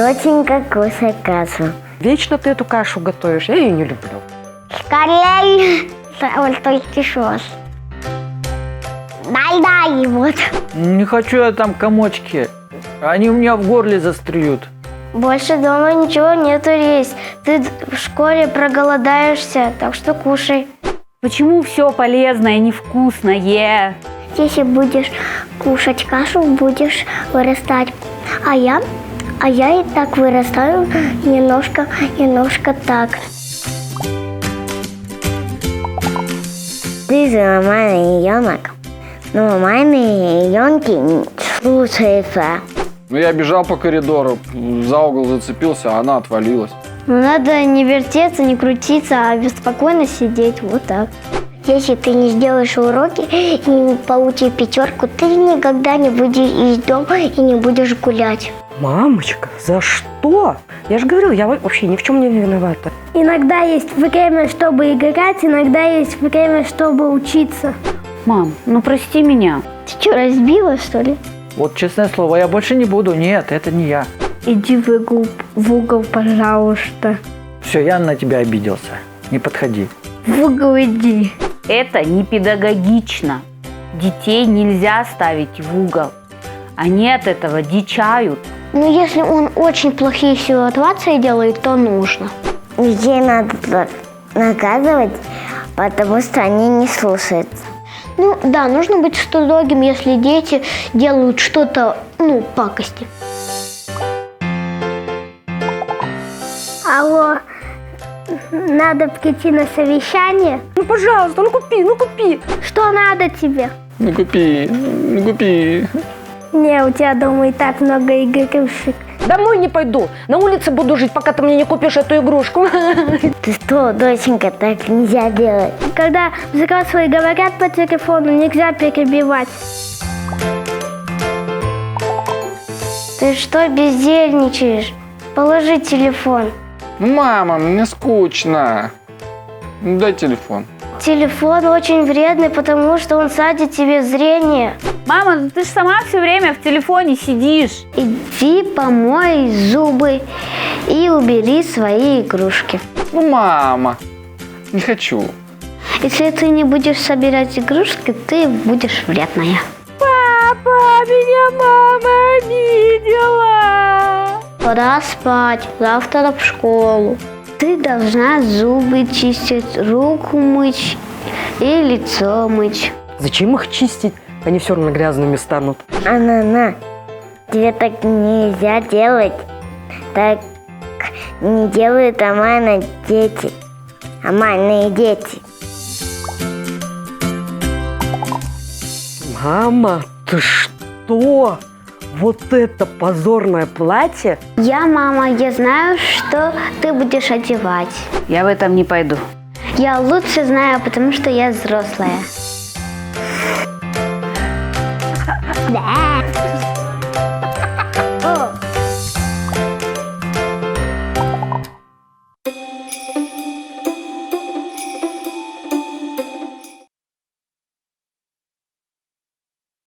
Доченька, кушай кашу. Вечно ты эту кашу готовишь, я ее не люблю. Скорей! Он только шос. Дай, вот. Не хочу я там комочки. Они у меня в горле застряют. Больше дома ничего нету есть. Ты в школе проголодаешься, так что кушай. Почему все полезное невкусное? Если будешь кушать кашу, будешь вырастать. А я и так вырастаю немножко так. Ты же нормальный ребенок, но нормальные ребенки не слушаются. Ну, я бежал по коридору, за угол зацепился, а она отвалилась. Ну, надо не вертеться, не крутиться, а спокойно сидеть, вот так. Если ты не сделаешь уроки и не получишь пятерку, ты никогда не выйдешь из дома и не будешь гулять. Мамочка, за что? Я же говорил, я вообще ни в чем не виновата. Иногда есть время, чтобы играть, иногда есть время, чтобы учиться. Мам, ну прости меня. Ты что, разбила, что ли? Вот честное слово, я больше не буду. Нет, это не я. Иди в угол, пожалуйста. Все, я на тебя обиделся. Не подходи. В угол иди. Это не педагогично. Детей нельзя ставить в угол. Они от этого дичают. Ну, если он очень плохие ситуации делает, то нужно. Детей надо наказывать, потому что они не слушаются. Ну, да, нужно быть строгим, если дети делают что-то, пакости. Алло, надо прийти на совещание? Ну, пожалуйста, ну купи. Что надо тебе? Ну купи. Не, у тебя дома и так много игрушек. Домой не пойду. На улице буду жить, пока ты мне не купишь эту игрушку. Ты что, доченька, так нельзя делать. Когда взрослые говорят по телефону, нельзя перебивать. Ты что бездельничаешь? Положи телефон. Ну, мама, мне скучно. Ну, дай телефон. Телефон очень вредный, потому что он садит тебе зрение. Мама, ты же сама все время в телефоне сидишь. Иди помой зубы и убери свои игрушки. Ну, мама, не хочу. Если ты не будешь собирать игрушки, ты будешь вредная. Папа, меня мама обидела. Пора спать, завтра в школу. Ты должна зубы чистить, руку мыть и лицо мыть. Зачем их чистить? Они все равно грязными станут. Анна, тебе так нельзя делать. Так не делают нормальные дети. Нормальные дети. Мама, ты что? Вот это позорное платье? Мама, я знаю, что ты будешь одевать. Я в этом не пойду. Я лучше знаю, потому что я взрослая. Да.